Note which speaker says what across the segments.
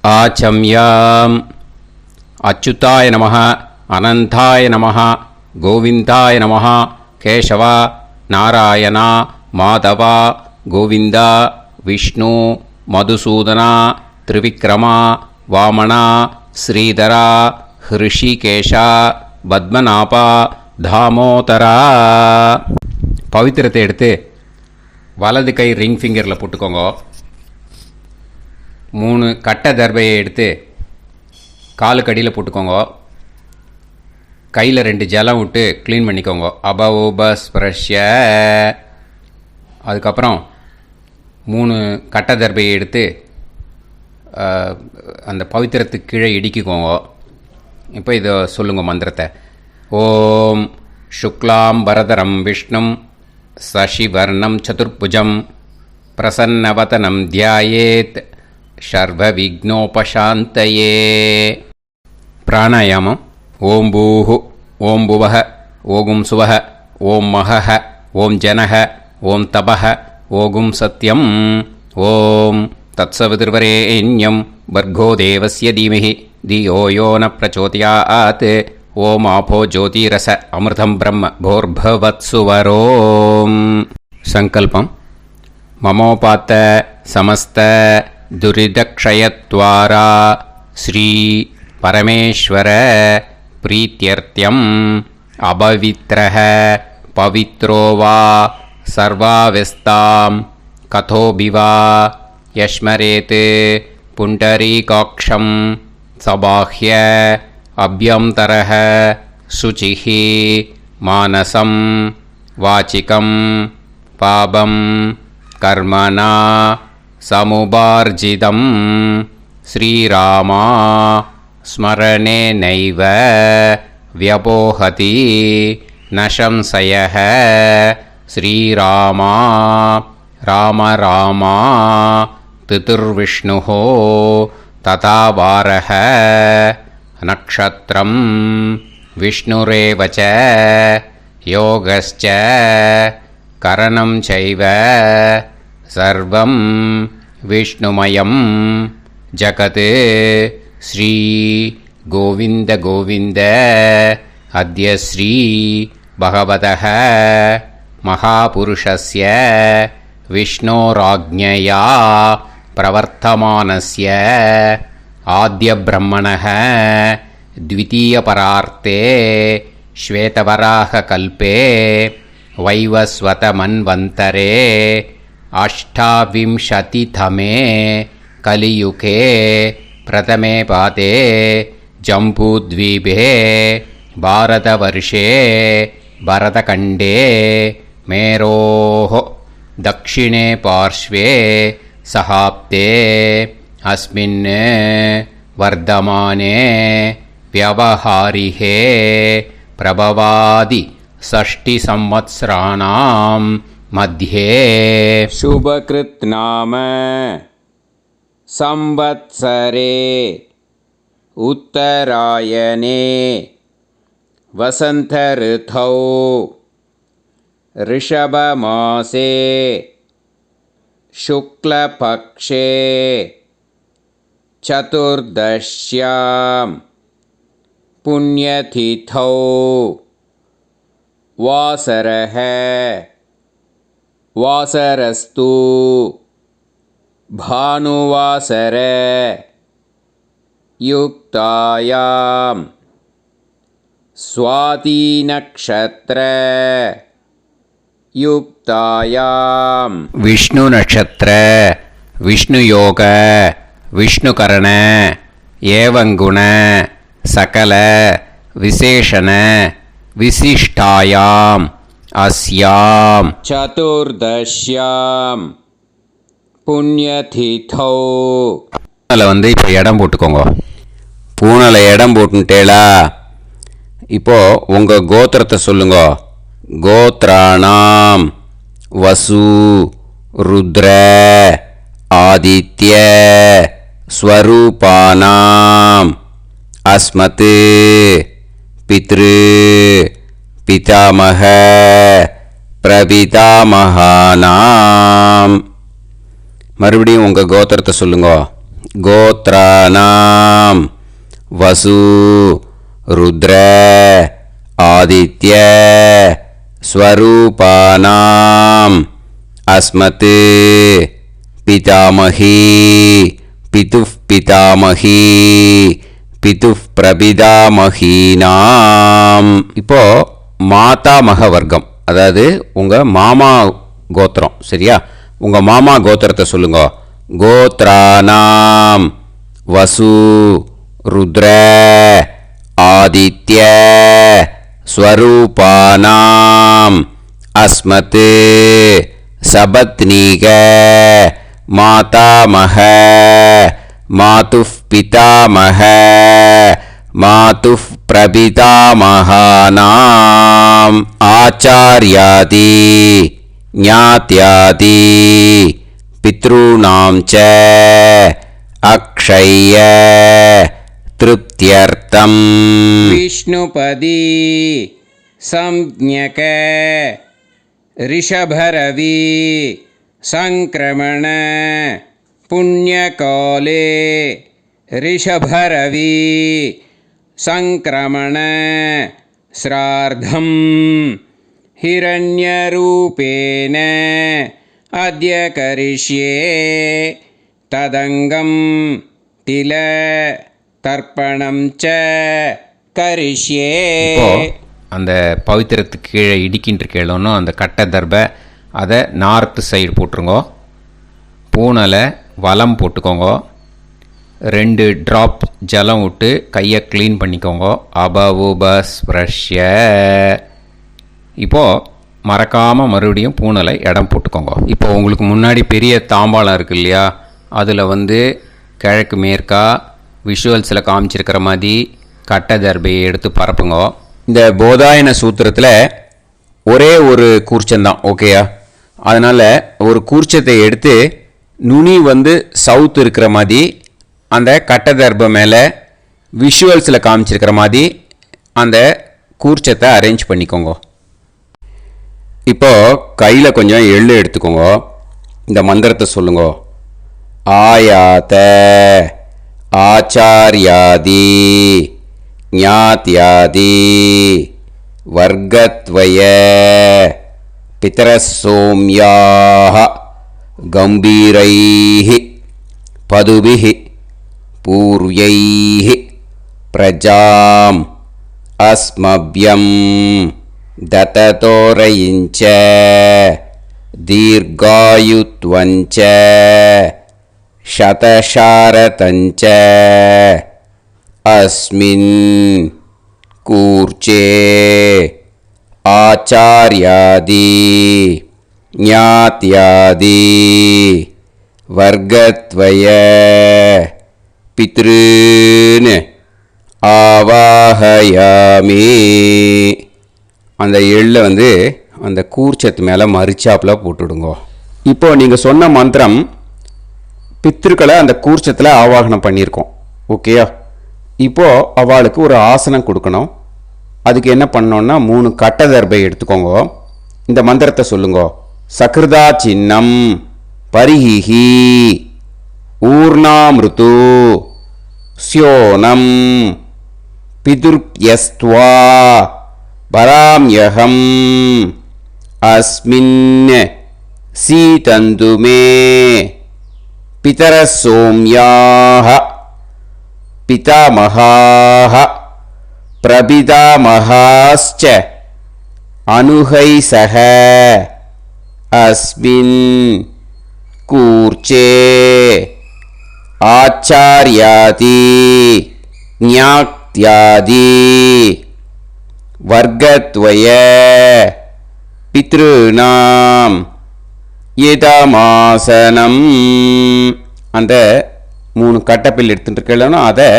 Speaker 1: आचम्याम् अच्युताय नमः अनंताय नमः गोविंदाय नमः केशव नारायण माधव गोविंद विष्णु मधुसूदन त्रिविक्रम वामन श्रीधर ऋषिकेश पद्मनाभ दामोदर पवित्रத்தை எடுத்து வலது கை ரிங் ஃபிங்கரில் போட்டுக்கோங்க. 3 கட்ட தர்பையை எடுத்து காலுக்கு அடியில் போட்டுக்கோங்க. கையில் 2 ஜலம் விட்டு க்ளீன் பண்ணிக்கோங்க. அபவோபஸ்பிரஷ்ய. அதுக்கப்புறம் 3 கட்ட தர்பையை எடுத்து அந்த பவித்திரத்துக்கு கீழே இடிக்கிக்கோங்க. இப்போ இதை சொல்லுங்க மந்திரத்தை. ஓம் சுக்லாம் வரதரம் விஷ்ணும் சசிவர்ணம் சதுர்புஜம் பிரசன்னவதனம் தியாயேத் சர்வ விக்னோபசாந்தயே. பிராணாயாமம். ஓம் பூஹு ஓம் புவஹ ஓகும் சுவஹ ஓம் மஹஹ ஓம் ஜனஹ ஓம் தபஹ ஓகும் சத்யம் ஓம் தத்சவிதுர்வரேண்யம் வர்கோ தேவஸ்ய தீமஹி தியோ யோ ந பிரச்சோதயாத் ஓம் ஆபோ ஜோதிரச அமிர்தம் பிரம்ம போர்பவத்சுவரோம். சங்கல்பம். மமோபாத்த சமஸ்த துரிதக்ஷயத்வாரா ஸ்ரீ பரமேஸ்வர பிரீத்யர்த்தியம் அபவித்ரஹ பவித்ரோ வா சர்வாவஸ்தாம் கதோபிவா யஸ்மரேத் புண்டரீகாக்ஷம் சபாஹ்ய அப்யந்தரஹ சுசிஹ மானசம் வாசிகம் பாபம் கர்மணா சமுபார்ஜிதம் ஸ்ரீராமா ஸ்மரணேனைவ வ்யபோஹதி நசம்சயஹ ஸ்ரீராமா ராம ராமா திதிர்விஷ்ணுः ததா வாரஹ நக்ஷத்ரம் விஷ்ணுரேவ ச யோகஸ்ச கரணம் சைவ சர்வம் விஷ்ணுமயம் ஜகத் ஸ்ரீ கோவிந்த கோவிந்த அத்ய ஸ்ரீ பகவதः மகாபுருஷஸ்ய விஷ்ணோராஜ்ஞயா பிரவர்த்தமானஸ்ய ஆத்ய பிரம்மணः द्वितीयपरार्ते श्वेतवराहकल्पे वैवस्वतमन्वन्तरे अष्टाविंशतितमे कलियुगे प्रथमे पादे जम्बूद्वीपे भारतवर्षे भरतखण्डे मेरोः दक्षिणे पार्श्वे सहाब्दे अस्मिन् वर्धमाने व्यवहारिहे प्रभवादि 6 संवत्सराणां मध्ये शुभकृत् नाम संवत्सरे उत्तरायणे वसंत ऋतौ ऋषभमासे शुक्लपक्षे चतुर्दश्यां पुण्यतिथौ वासरः वासरस्तु भानुवासर युक्तायां स्वातिनक्षत्र युक्तायां विष्णु नक्षत्र विष्णुयोग विष्णुकरण एवं गुण सकल विशेषण विशिष्टायां अस्यां चतुर्दश्यां पुण्यतिथौ வந்து இப்போ இடம் போட்டுக்கோங்க. பூனலை இடம் போட்டுட்டேளா? இப்போ உங்க கோத்திரத்தை சொல்லுங்க. கோத்ராணாம் வசு ருத்ர ஆதித்ய ஸ்வரூபானாம் அஸ்மத் பித்ரு பிதாமக பிரபிதாமகானாம். மறுபடியும் உங்கள் கோத்திரத்தை சொல்லுங்க. கோத்ராணாம் வசு ருத்ர ஆதித்ய ஸ்வரூபானாம் அஸ்மத் பிதாமகி பிதுஃப் பிதாமகி பிதுஃப் பிரபிதாமகீனாம். இப்போ மாதாமக வர்க்கம், அதாவது உங்கள் மாமா கோத்திரம். சரியா? உங்கள் மாமா கோத்திரத்தை சொல்லுங்க. கோத்ராணாம் வசு ருத்ர ஆதித்ய ஸ்வரூபானாம் அஸ்மத் சபத்னீக மாதாமக மாதுஃப் பிதாமக மாதுஃப் பிரபிதாமகானாம் ஆச்சார்யாதி ஞாத்யாதி பித்ருணாம் ச அக்ஷய திருப்தியர்த்தம்
Speaker 2: விஷ்ணுபதி சம்ஞக ரிஷபரவி சங்கிரமண புண்ணியகாலே ரிஷபரவி சங்கிரமண ஸ்ரார்த்தம் ஹிரண்யரூபேன அத்ய கரிஷ்யே ததங்கம் தில தர்ப்பணம் ச கரிஷ்யே.
Speaker 1: அந்த பவித்திரத்துக்கு கீழே இடிக்கின்ற கேளோன்னு அந்த கட்டை தர்பை அதை நார்த்து சைடு போட்டுருங்க. பூனலை வலம் போட்டுக்கோங்க. 2 ட்ராப் ஜலம் விட்டு கையை க்ளீன் பண்ணிக்கோங்க. அபவுபஸ்ப்ரஷ்ய. இப்போது மறக்காமல் மறுபடியும் பூனலை இடம் போட்டுக்கோங்க. இப்போ உங்களுக்கு முன்னாடி பெரிய தாம்பாளம் இருக்குது இல்லையா, அதில் கிழக்கு மேற்கா விஷுவல்ஸில் காமிச்சிருக்கிற மாதிரி கட்டை தர்பையை எடுத்து பரப்புங்க. இந்த போதாயன சூத்திரத்தில் ஒரே ஒரு கூர்ச்சந்தான், ஓகேயா? அதனால் ஒரு கூர்ச்சத்தை எடுத்து நுனி சவுத் இருக்கிற மாதிரி அந்த கட்டை தர்பை மேலே விஷுவல்ஸில் காமிச்சிருக்கிற மாதிரி அந்த கூர்ச்சத்தை அரேஞ்ச் பண்ணிக்கோங்க. இப்போது கையில் கொஞ்சம் எள்ளு எடுத்துக்கோங்க. இந்த மந்திரத்தை சொல்லுங்க. ஆயாத ஆச்சார்யாதி ஞாத்யாதி வர்கத்வய பிதரசோம்யாஹ கம்பீரைஹி பதுபிஹி பூர்வைஹி பிரஜாம் அஸ்மப்யம் தததோரயிஞ்ச தீர்காயுத்வஞ்ச சதசாரதஞ்ச அஸ்மின் கூர்ச்சே ஆச்சார்யாதி ஞாத்யாதி வர்கத்வய பித்ருன் ஆவாஹயாமி. அந்த எள்ளை அந்த கூர்ச்சத்து மேலே மரிச்சாப்பில் போட்டுடுங்க. இப்போது நீங்கள் சொன்ன மந்திரம் பித்ருக்களை அந்த கூர்ச்சத்தில் ஆவாகனம் பண்ணியிருக்கோம், ஓகேயா? இப்போது அவளுக்கு ஒரு ஆசனம் கொடுக்கணும். அதுக்கு என்ன பண்ணோன்னா 3 கட்டை தர்பை எடுத்துக்கோங்க. இந்த மந்திரத்தை சொல்லுங்க. சக்ருதா சின்னம் பரிஹிஹி ஊர்ணாமிருத்து ஸ்யோனம் பிதுர்யஸ்த்வா பராம்யகம் அஸ்மின் சீதந்துமே பிதரசோம்யாஹ பிதாமகாஹ பிரபிதாமகாஸ்ச அனுகைசஹ அஸ்மின் கூர்ச்சே ஆச்சார்யாதி ஞாத்யாதி வர்கத்வய பித்ருணாம் இதமாசனம். அந்த 3 கட்டப்பில் எடுத்துகிட்டு இருக்கலன்னா அதை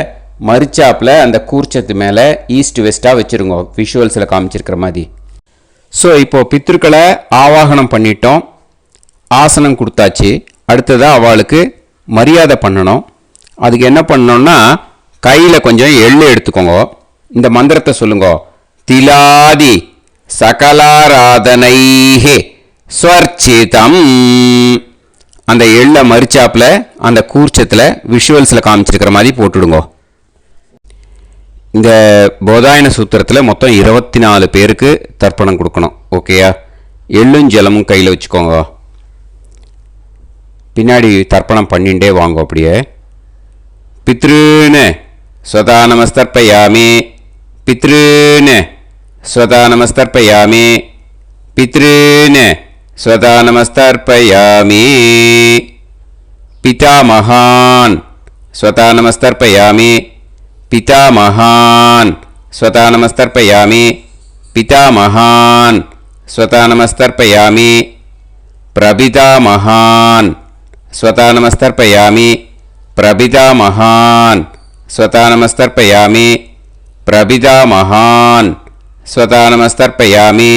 Speaker 1: மரிச்சாப்பில் அந்த கூர்ச்சத்து மேலே ஈஸ்ட் வெஸ்ட்டாக வச்சுருங்க, விஷுவல்ஸில் காமிச்சிருக்கிற மாதிரி. ஸோ இப்போது பித்ருக்களை ஆவாகனம் பண்ணிட்டோம், ஆசனம் கொடுத்தாச்சு. அடுத்ததாக அவளுக்கு மரியாதை பண்ணணும். அதுக்கு என்ன பண்ணணும்னா கையில் கொஞ்சம் எள்ளு எடுத்துக்கோங்க. இந்த மந்திரத்தை சொல்லுங்க. திலாதி சகலாராதனைஹி ஸ்வர்ச்சிதம் அந்த எள்ளை மறிச்சாப்பில் அந்த கூர்ச்சத்தில் விஷுவல்ஸில் காமிச்சிருக்கிற மாதிரி போட்டுடுங்க. இந்த போதாயன சூத்திரத்தில் மொத்தம் 24 பேருக்கு தர்ப்பணம் கொடுக்கணும். ஓகேயா? எள்ளும் ஜலமும் கையில் வச்சுக்கோங்க. பின்னாடி தர்ப்பணம் பண்ணிகிட்டே வாங்க. அப்படியே பித்ருன்னு ஸ்வதா நமஸ்தர்ப்பயாமி, பித்ருன்னு ஸ்வதா நமஸ்தர்ப்பயாமி, பித்ருன்னு ஸ்வதா நமஸ்தர்ப்பயாமி, பிதாமகான் ஸ்வதா நமஸ்தர்ப்பயாமி, பிதாமகான் ஸ்வதா நமஸ்தர்ப்பயாமி, பிதாமகான் ஸ்வதா நமஸ்தர்ப்பயாமி, பிரபிதாமகான் ஸ்வதா நமஸ்தர்ப்பயாமி, பிரபிதாமகான் ஸ்வதா நமஸ்தர்ப்பயாமி, பிரபிதாமகான் ஸ்வதா நமஸ்தர்ப்பயாமி,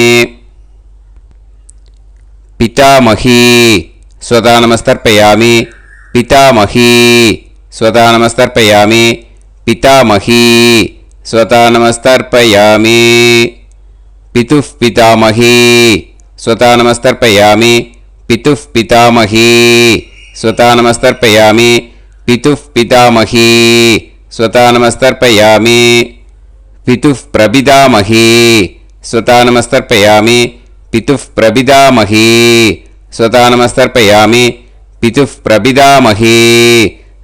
Speaker 1: பிதாமகி ஸ்வதா நமஸ்தர்ப்பயாமி, பிதாமகி ஸ்வதா நமஸ்தர்ப்பயாமி, பிதாமகி ஸ்வதா நமஸ்தர்ப்பயாமி, பிதுः பிதாமகி ஸ்வதா நமஸ்தர்ப்பயாமி, பிதுः பிதாமகி ஸ்வதா நமஸ்தர்ப்பயாமி, பிதுः பிதாமகி ஸ்வதா நமஸ்தர்ப்பயாமி, பிதுः பிரபிதாமகி ஸ்வதா நமஸ்தர்ப்பயாமி, பிதுः பிரபிதாமகி ஸ்வதா நமஸ்தர்ப்பயாமி, பிதுः பிரபிதாமகி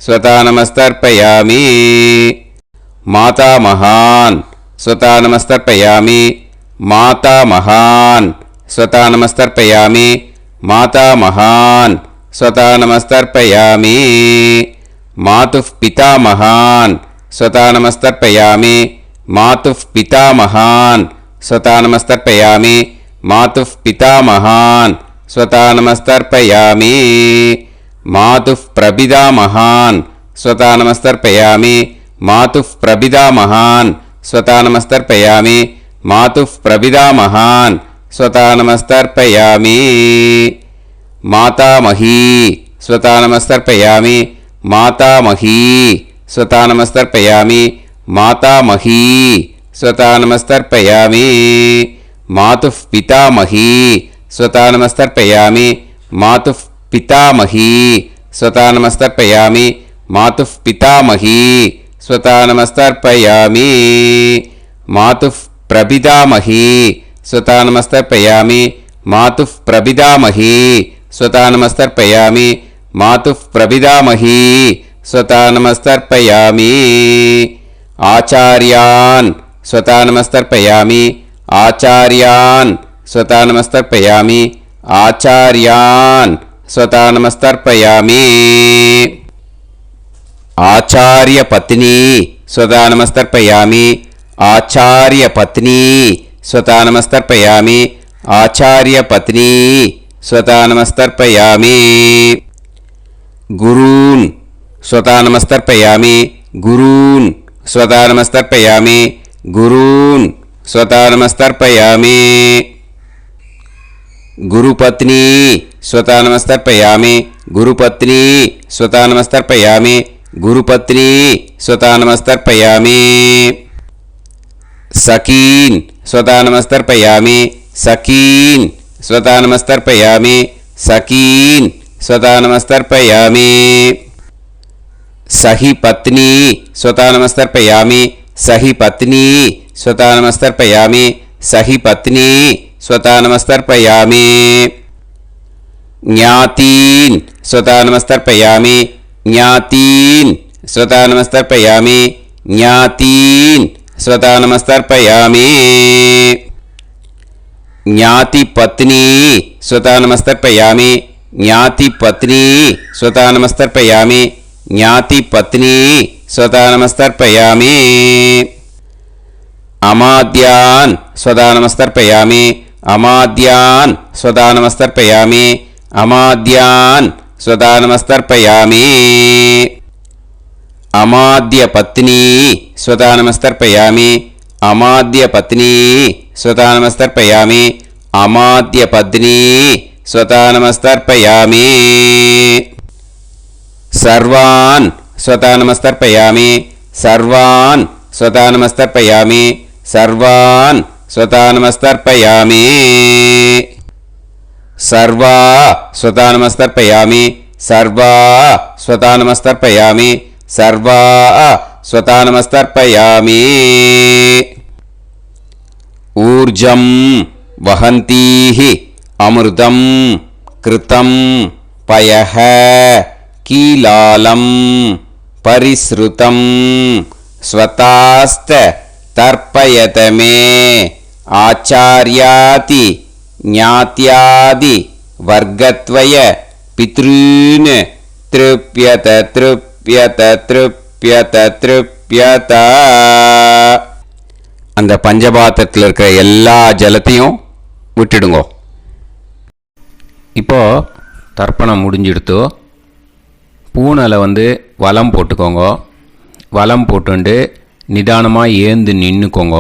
Speaker 1: ஸ்வதா நமஸ்தர்ப்பயாமி, மாதாமகான் ஸ்வதா நமஸ்தர்ப்பயாமி, மாதாமகான் ஸ்வதா நமஸ்தர்ப்பயாமி, மாதாமகான் ஸ்வதா நமஸ்தர்ப்பயாமி, மாதுः பிதாமகான் ஸ்வதா நமஸ்தர்ப்பயாமி, மாதுः பிதாமகான் ஸ்வதா நமஸ்தர்ப்பயாமி, மாதுः பிதாமகான் ஸ்வதா நமஸ்தர்ப்பயாமி, மாதுः பிரபிதாமகான் ஸ்வதா நமஸ்தர்ப்பயாமி, மாதுः பிரபிதாமகான் ஸ்வதா நமஸ்தர்ப்பயாமி, மாதுः பிரபிதாமகான் ஸ்வதா நமஸ்தர்ப்பயாமி, மாதாமகி ஸ்வதா நமஸ்தர்ப்பயாமி, மாதாமகி ஸ்வதா நமஸ்தர்ப்பயாமி, மாதாமகி ஸ்வதா நமஸ்தர்ப்பயாமி, மாதுः பிதாமகி ஸ்வதா நமஸ்தர்ப்பயாமி, மாதுः பிதாமகி ஸ்வதா நமஸ்தர்ப்பயாமி, மாதுः பிதாமகி ஸ்வதா நமஸ்தர்ப்பயாமி, மாதுः பிரபிதாமகி ஸ்வதா நமஸ்தர்ப்பயாமி, மாதுः பிரபிதாமகி ஸ்வதா நமஸ்தர்ப்பயாமி, மாதுः பிரபிதாமகி ஸ்வதா நமஸ்தர்ப்பயாமி, ஆச்சார்யான் ஸ்வதா நமஸ்தர்ப்பயாமி, ஆச்சார்யான் ஸ்வதா நமஸ்தர்ப்பயாமி, ஆச்சார்யான் ஸ்வதா நமஸ்தர்ப்பயாமி, ஆச்சார்ய பத்னி ஸ்வதா நமஸ்தர்ப்பயாமி, ஆச்சார்ய பத்னி ஸ்வதா நமஸ்தர்ப்பயாமி, ஆச்சார்ய பத்னி ஸ்வதா நமஸ்தர்ப்பயாமி, குரூன் ஸ்வதா நமஸ்தர்ப்பயாமி, குரூன் ஸ்வதா நமஸ்தர்ப்பயாமி, குரூன் ஸ்வதா நமஸ்தர்ப்பயாமி, குருபத்னி ஸ்வதா நமஸ்தர்ப்பயாமி, குருபத்னி ஸ்வதா நமஸ்தர்ப்பயாமி, குருபத்னி ஸ்வதா நமஸ்தர்ப்பயாமி, சகீன் ஸ்வதா நமஸ்தர்ப்பயாமி, சகீன் ஸ்வதா நமஸ்தர்ப்பயாமி, சகீன் ஸ்வதா நமஸ்தர்ப்பயாமி, சஹி பத்னி ஸ்வதா நமஸ்தர்ப்பயாமி, சஹி பத்னி ஸ்வதா நமஸ்தர்ப்பயாமி, சஹி பத்னி ஸ்வதா நமஸ்தர்ப்பயாமி, ஞாதீன் ஸ்வதா நமஸ்தர்ப்பயாமி, ஞாதீன் ஸ்வதா நமஸ்தர்ப்பயாமி, ஞாதீன் ஸ்வதா நமஸ்தர்ப்பயாமி, ஞாதி பத்னி ஸ்வதா நமஸ்தர்ப்பயாமி, ஞாதி பத்னி ஸ்வதா நமஸ்தர்ப்பயாமி, ஞாதி பத்னி ஸ்வதா நமஸ்தர்ப்பயாமி, அமாத்யான் ஸ்வதா நமஸ்தர்ப்பயாமி, அமாத்யான் ஸ்வதா நமஸ்தர்ப்பயாமி, அமாத்யான் ஸ்வதா நமஸ்தர்ப்பயாமி, அமாத்ய பத்னி ஸ்வதா நமஸ்தர்ப்பயாமி, அமாத்ய பத்னி ஸ்வதா நமஸ்தர்ப்பயாமி, அமாத்ய பத்னி ஸ்வதா நமஸ்தர்ப்பயாமி, சர்வான் ஸ்வதா நமஸ்தர்ப்பயாமி, சர்வான் ஸ்வதா நமஸ்தர்ப்பயாமி, சர்வான் ஸ்வதா நமஸ்தர்ப்பயாமி, சர்வா ஸ்வதா நமஸ்தர்ப்பயாமி,
Speaker 2: சர்வா ஸ்வதானமஸ்தர்ப்பயாமி சர்வா ஸ்வதானமஸ்தர்ப்பயாமி ஊர்ஜம் வஹந்தீஹி அமிர்தம் கிருதம் பயஹ கீலாலம் பரிஸ்ருதம் ஸ்வதாஸ்த தர்ப்பயதமே ஆச்சார்யாதி ஞாத்யாதி வர்க்கத்வய பித்ருன் த்ருப்யத த்ருப்யத த்ருப்யத த்ருப்யத. அந்த பஞ்சபாத்திரத்தில் இருக்கிற எல்லா ஜலத்தையும் விட்டுடுங்கோ. இப்போ தர்ப்பணம் முடிஞ்சிடுத்தோ பூனலை வலம் போட்டுக்கோங்க. வலம் போட்டுண்டு நிதானமாக ஏந்து நின்றுக்கோங்க.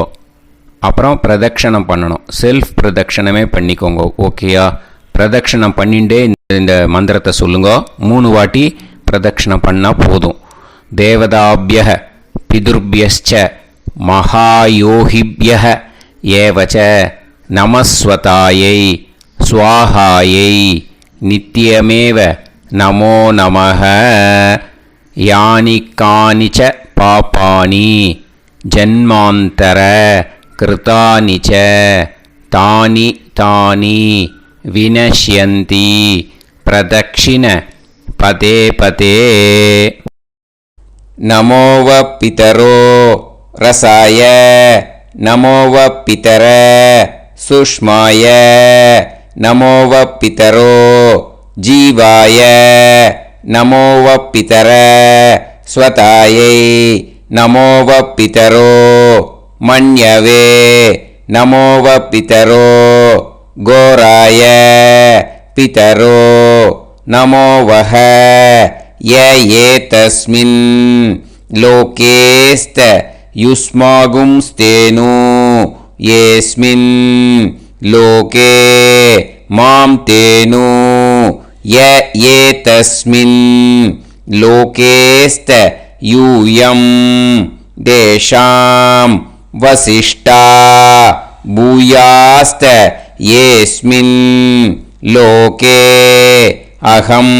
Speaker 2: அப்புறம் பிரதட்சணம் பண்ணணும். செல்ஃப் பிரதட்சணமே பண்ணிக்கோங்க. ஓகேயா? பிரதட்சணம் பண்ணிண்டே இந்த மந்திரத்தை சொல்லுங்க. 3 வாட்டி பிரதட்சணம் பண்ணால் போதும். தேவதாபிய பிதுர்பியஸ்ச மகாயோகிபிய ஏவச்ச நமஸ்வதாயை ஸ்வாஹாயை நித்யமேவ நமோ நமஹ. யானி கானிச்ச பாபானி ஜன்மாந்தர கிருதானிச்ச தானி தானி வினஷ்யந்தி பிரதக்ஷிண பதே பதே. நமோவ பிதரோ ரசாய நமோவ பிதர சுஷ்மாய நமோவ பிதரோ ஜீவாய நமோவ பிதர ஸ்வதாயை நமோவ பிதரோ மன்யவே நமோவ பிதரோ கோராய பிதரோ நமோவஹ ய ஏதஸ்மின் லோகேஸ்த யுஸ்மாகும்ஸ்தேனு ஏஸ்மின் லோகே மாம் தேனு ய ஏதஸ்மின் லோகேஸ்த யூயம் தேஷாம் வசிஷ்டா பூயாஸ்த ஏஸ்மின் லோகே அகம்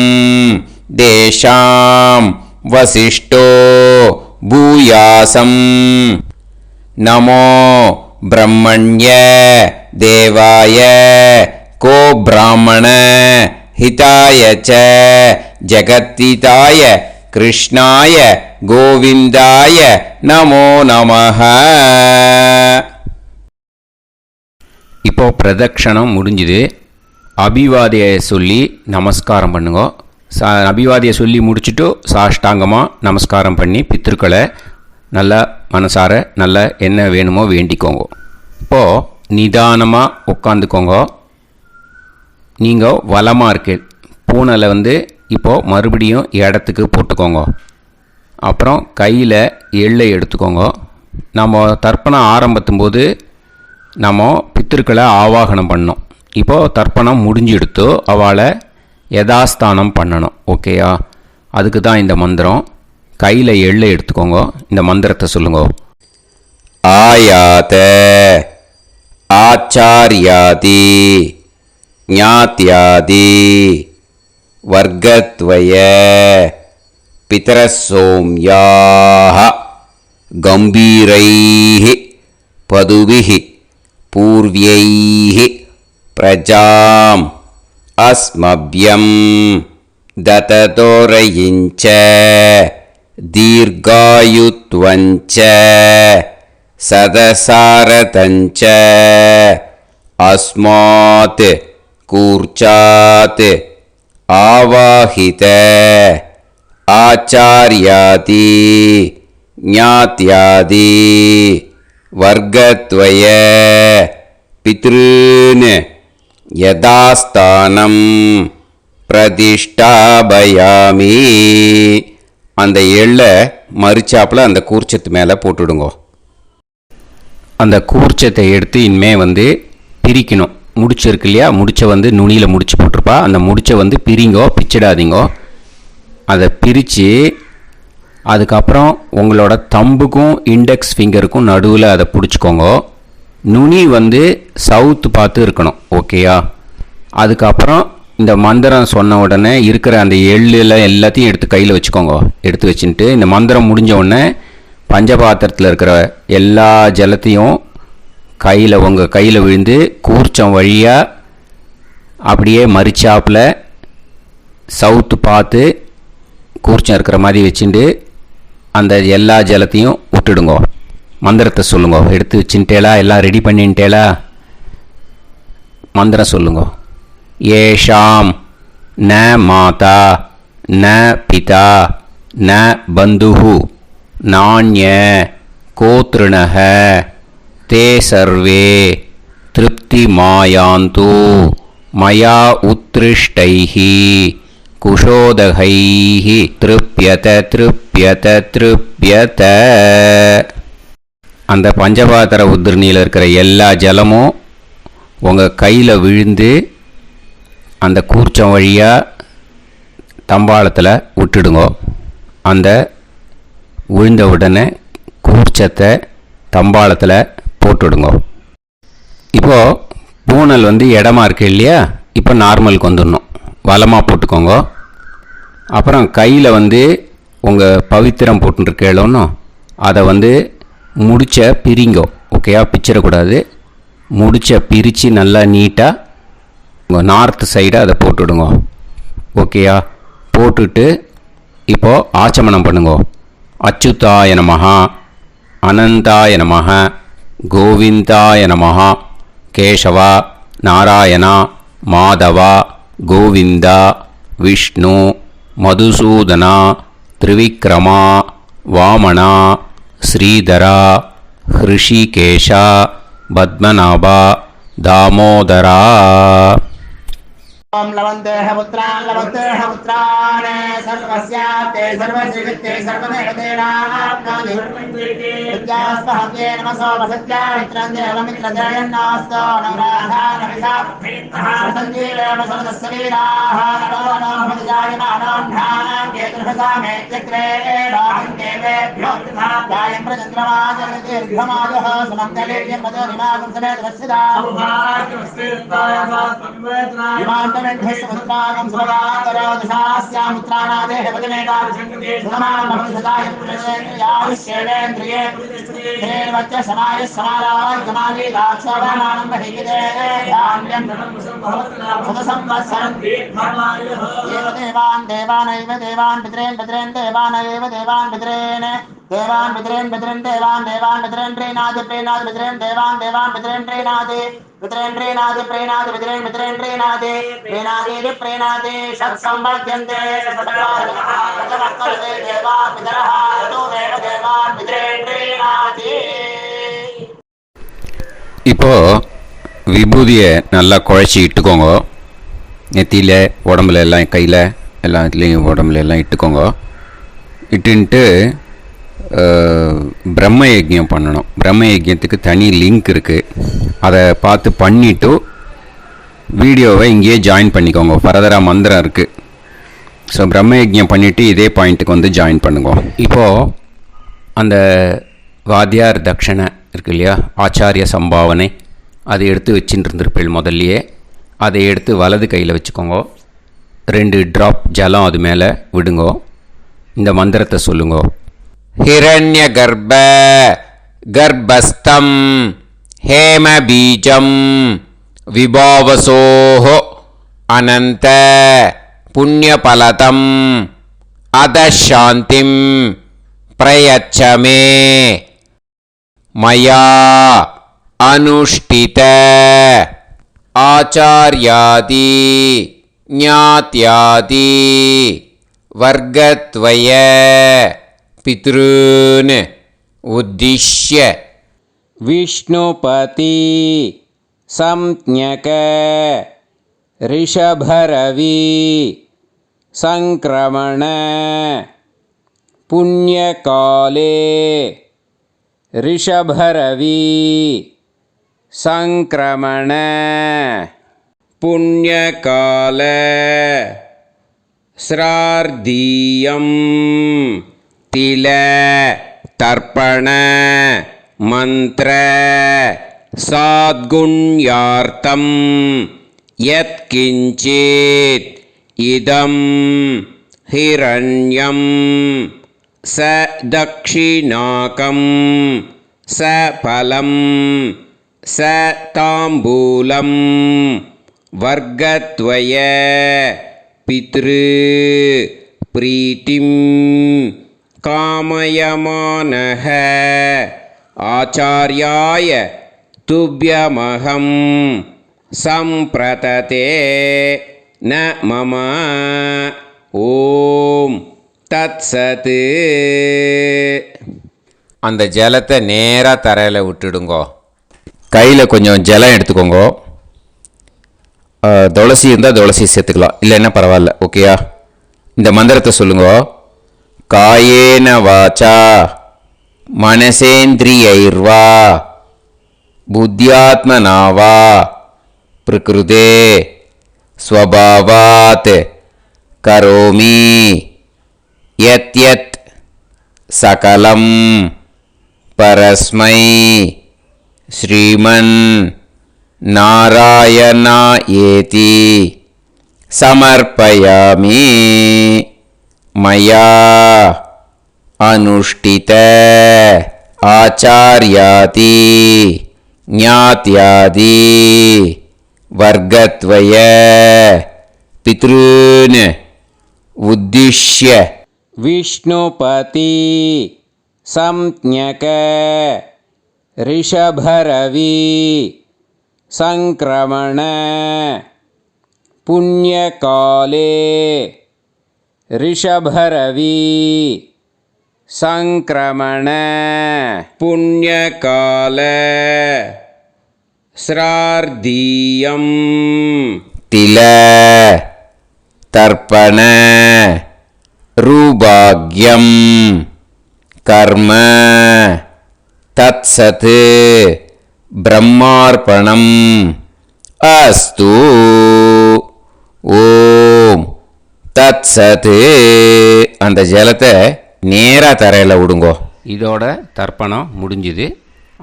Speaker 2: தேஷாம் வசிஷ்டோ பூயாசம். நமோ பிரம்மண்ய தேவாய கோ பிராமண ஹிதாய ச ஜகத்திதாய கிருஷ்ணாய கோவிந்தாய நமோ நமஹ. இப்போ பிரதட்சணம் முடிஞ்சுது. அபிவாதியை சொல்லி நமஸ்காரம் பண்ணுங்க. அபிவாதியை சொல்லி முடிச்சுட்டு சாஷ்டாங்கமாக நமஸ்காரம் பண்ணி பித்திருக்களை நல்லா மனசார நல்லா என்ன வேணுமோ வேண்டிக்கோங்க. இப்போது நிதானமாக உட்காந்துக்கோங்க. நீங்கள் வலமாக இருக்கு பூனலை இப்போது மறுபடியும் இடத்துக்கு போட்டுக்கோங்க. அப்புறம் கையில் எள்ளை எடுத்துக்கோங்க. நம்ம தர்ப்பணம் ஆரம்பித்தும் போது நம்ம பித்திருக்களை ஆவாகனம் பண்ணோம். இப்போது தர்ப்பணம் முடிஞ்செடுத்து அவளை யதாஸ்தானம் பண்ணணும். ஓகேயா? அதுக்கு தான் இந்த மந்திரம். கையில் எள்ளை எடுத்துக்கோங்க. இந்த மந்திரத்தை சொல்லுங்க. ஆயாத ஆச்சாரியாதி ஞாத்யாதி வர்க்கத்வய பிதரசோம்யாஹ கம்பீரைஹி பதுபிஹி பூர்வ்யைஹி பிரஜாம் அஸ்மப்யம் தததோரயிஞ்ச தீர்காயுத்வஞ்ச சதசாரதஞ்ச அஸ்மாத் கூர்ச்சாத் ஆவாஹித ஆச்சார்யாதி ஞாத்யாதி வர்க்கத்வய பித்ருன் யதாஸ்தானம் பிரதிஷ்டாபயாமி. அந்த எள்ளை மறிச்சாப்பில் அந்த கூர்ச்சத்து மேலே போட்டுடுங்க. அந்த கூர்ச்சத்தை எடுத்து இனிமே பிரிக்கணும். முடிச்சிருக்கு இல்லையா? முடிச்சை நுனியில் முடிச்சு போட்டிருப்பா. அந்த முடிச்சை பிரிங்கோ, பிச்சிடாதீங்கோ. அதை பிரித்து அதுக்கப்புறம் உங்களோட தம்புக்கும் இண்டெக்ஸ் ஃபிங்கருக்கும் நடுவில் அதை பிடிச்சிக்கோங்க. நுனி சவுத்து பார்த்து இருக்கணும். ஓகேயா? அதுக்கப்புறம் இந்த மந்திரம் சொன்ன உடனே இருக்கிற அந்த எள்ளில் எல்லாத்தையும் எடுத்து கையில் வச்சுக்கோங்க. எடுத்து வச்சுட்டு இந்த மந்திரம் முடிஞ்ச உடனே பஞ்சபாத்திரத்தில் இருக்கிற எல்லா ஜலத்தையும் உங்கள் கையில் விழுந்து கூர்ச்சம் வழியாக அப்படியே மறிச்சாப்பில் சவுத்து பார்த்து கூர்ச்சம் இருக்கிற மாதிரி வச்சுட்டு அந்த எல்லா ஜலத்தையும் விட்டுடுங்க. மந்திரத்தை சொல்லுங்க. எடுத்து வச்சுட்டேலா? எல்லாம் ரெடி பண்ணிட்டேலா? மந்திரம் சொல்லுங்க. ஏஷாம் ந மாதா ந பிதா ந பந்துஹு நாண்ய கோத்ருணஹ தே சர்வே திருப்தி மாயாந்து மயா உத்ருஷ்டைஹி குஷோதகைஹி திருப்யத திருப்யத திருப்யத. அந்த பஞ்சபாத்திர உதிரணியில் இருக்கிற எல்லா ஜலமும் உங்கள் கையில் விழுந்து அந்த கூர்ச்சம் வழியாக தம்பாளத்தில் விட்டுடுங்க. அந்த விழுந்த உடனே கூர்ச்சத்தை தம்பாளத்தில் போட்டுடுங்க. இப்போது பூனல் இடமா இருக்கு இல்லையா? இப்போ நார்மலுக்கு வந்துடணும். வலமாக போட்டுக்கோங்க. அப்புறம் கையில் உங்கள் பவித்திரம் போட்டுருக்கேளோன்னு அதை முடிச்ச பிரிங்கோ. ஓகேயா? பிச்சிடக்கூடாது. முடிச்ச பிரித்து நல்லா நீட்டாக உங்கள் நார்த்து சைடை அதை போட்டுவிடுங்க. ஓகேயா? போட்டுட்டு இப்போது ஆச்சமனம் பண்ணுங்க. அச்சுதாய நமஹ அனந்தாய நமஹ கோவிந்தாய நமஹ கேசவா நாராயணா மாதவா கோவிந்தா விஷ்ணு மதுசூதனா திரிவிக்ரமா வாமனா ஸ்ரீதரா ஹிருஷிகேஷா பத்மநாபா தாமோதரா.
Speaker 3: ओम लवन्तेह पुत्रान् सर्वस्याते सर्वश्रीवित्ते सर्वदेवतेनाप्नोति विद्यास्पहव्ये नमसो वसत्या मित्रं देवमित्रजयन्नास्तो नवराधानविषाप्तः सञ्जीवेमसमदस्सवीराः नमो नमः जायमानोऽन्धानां केतुर्भसामे चक्रे राहं देवेभ्यो जायं प्रचन्द्रमाजर्दीर्घमायुः समन्तलेयं मदोनिमागं समेत वत्सिदा समुद्रागं सुभगान्तरादशास्यामुत्राणादेह वदनेकाभिषङ्कृते सुधमानमभिसदायुष्येवेन्द्रिये देवच्च समायः समाराय समाली दाक्षावानानं बहिगिदे धान्यं सुदसंवत्सरं देव देवानैव देवान् पितॄन् देवानैव देवान् पितॄन् देवान् पितॄन् देवान् पितॄन् प्रीणादि पितॄन् देवान् पितॄन् प्रीणादि पितॄन् प्रीणादि प्रीणादि षट्संवर्ध्यन्ते देवा पितरः ऋतुमेव देवान् पितॄन् प्रीणादि.
Speaker 2: இப்போ விபூதியை நல்லா குழச்சி இட்டுக்கோங்க. நெத்தியில் உடம்புல எல்லாம் கையில் எல்லாத்துலேயும் உடம்புல எல்லாம் இட்டுக்கோங்க. இட்டுன்ட்டு பிரம்ம யஜ்யம் பண்ணணும். பிரம்ம யஜ்யத்துக்கு தனி லிங்க் இருக்குது. அதை பார்த்து பண்ணிவிட்டு வீடியோவை இங்கேயே ஜாயின் பண்ணிக்கோங்க. ஃபர்தராக மந்திரம் இருக்குது. ஸோ பிரம்ம யஜ்யம் பண்ணிவிட்டு இதே பாயிண்ட்டுக்கு ஜாயின் பண்ணுங்க. இப்போது அந்த வாத்தியார் தட்சணை இருக்கு இல்லையா, ஆச்சாரிய சம்பாவனை, அதை எடுத்து வச்சுட்டு இருந்திருப்பேள் முதல்லையே. அதை எடுத்து வலது கையில் வச்சுக்கோங்க. 2 ட்ராப் ஜலம் அது மேலே விடுங்கோ. இந்த மந்திரத்தை சொல்லுங்கோ. ஹிரண்ய கர்ப்ப கர்ப்பஸ்தம் ஹேம பீஜம் விபாவசோஹோ அனந்த புண்ணியபலதம் அதசாந்திம் பிரயச்சமே மயா அனுஷ்டித ஆச்சார்யாதி ஞாத்யாதி வர்க்கத்வய பித்ருன் உத்திஷ்ய விஷ்ணுபதி சம்ஞக ரிஷபரவி சங்கிரமண புண்ணியகாலே ரிஷபரவி சங்கிரமண புண்ணியகால ஸ்ரார்தீயம் தில தர்ப்பண மந்திர சாத்குண்யார்த்தம் யத்கிஞ்சித் இதம் ஹிரண்யம் ச தக்ஷிணாகம் ச பலம் ச தாம்பூலம் வர்க்கத்வய பித்ரு பிரீத்திம் காமயமானஹ ஆச்சார்யாய துப்யமஹம் சம்பிரததே ந மம ஓம் தத்சத். அந்த ஜலத்தை நேராக தரையில் விட்டுடுங்கோ. கையில் கொஞ்சம் ஜலம் எடுத்துக்கோங்க. துளசி இருந்தால் துளசி சேர்த்துக்கலாம், இல்லைன்னா பரவாயில்ல. ஓகேயா? இந்த மந்திரத்தை சொல்லுங்க. காயேன வாச்சா மனசேந்திரியைர்வா புத்தியாத்மனாவா பிரகிருதே ஸ்வபாவாத் கரோமி யத் யத் சகலம் பரஸ்மை ஸ்ரீமன் நாராயணா ஏதி சமர்ப்பயாமி மயா அனுஷ்டித ஆச்சார்யாதி ஞாத்யாதி வர்க்கத்வய பித்ருன் உத்திஷ்ய விஷ்ணுபதி சம்ஞக ரிஷபரவி சங்கிரமண புண்ணியகாலே ரிஷபரவி சங்கிரமண புண்ணியகால ஸ்ரார்தீயம் தில தர்ப்பண ரூபாக்யம் கர்ம தத்சத் பிரம்மார்ப்பணம் அஸ்து. ஓம் தத்சத். அந்த ஜலத்தை நேராக தரையில் விடுங்கோ. இதோட தர்ப்பணம் முடிஞ்சுது.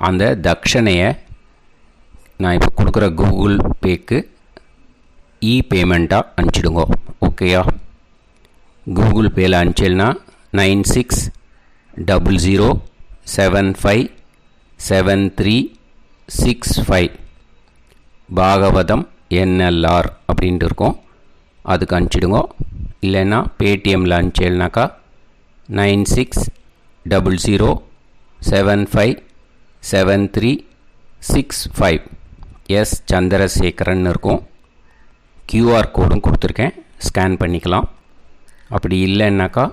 Speaker 2: அந்த தட்சணையை நான் இப்போ கொடுக்குற கூகுள் பேக்கு பேமெண்ட்டாக அனுப்பிச்சிடுங்கோ. ஓகேயா? கூகுள் பேயில் அனுப்பிச்சில்னா 9600757365 பாகவதம் NLR அப்படின்ட்டு இருக்கோம். அதுக்கு அனுப்பிச்சிடுங்கோ. இல்லைன்னா பேடிஎம்மில் அனுப்பிச்சேல்னாக்கா 9600757365 எஸ் சந்திரசேகரன் இருக்கும். QR கோடும் கொடுத்துருக்கேன், ஸ்கேன் பண்ணிக்கலாம். அப்படி இல்லைன்னாக்கா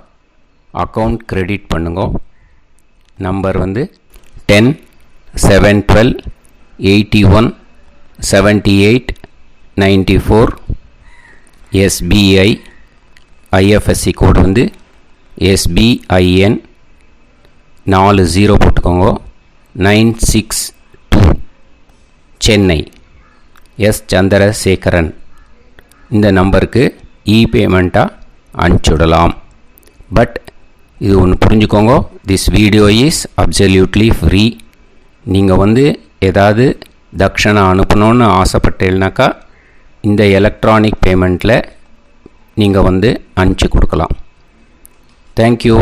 Speaker 2: அக்கௌண்ட் கிரெடிட் பண்ணுங்க. நம்பர் வந்து 10-7-12-81-78-94. SBI IFSC கோடு வந்து SBIN 40 போட்டுக்கோங்க. 962 சென்னை. எஸ் சந்திரசேகரன். இந்த நம்பருக்கு பேமெண்ட்டாக அனுப்பிச்சுடலாம். பட் இது ஒன்று புரிஞ்சுக்கோங்க, this video is absolutely free. நீங்கள் வந்து ஏதாவது தட்சணை அனுப்பணுன்னு ஆசைப்பட்டேன்னாக்கா இந்த எலக்ட்ரானிக் பேமெண்ட்டில் நீங்கள் வந்து அனுப்பிச்சி கொடுக்கலாம். தேங்க்யூ.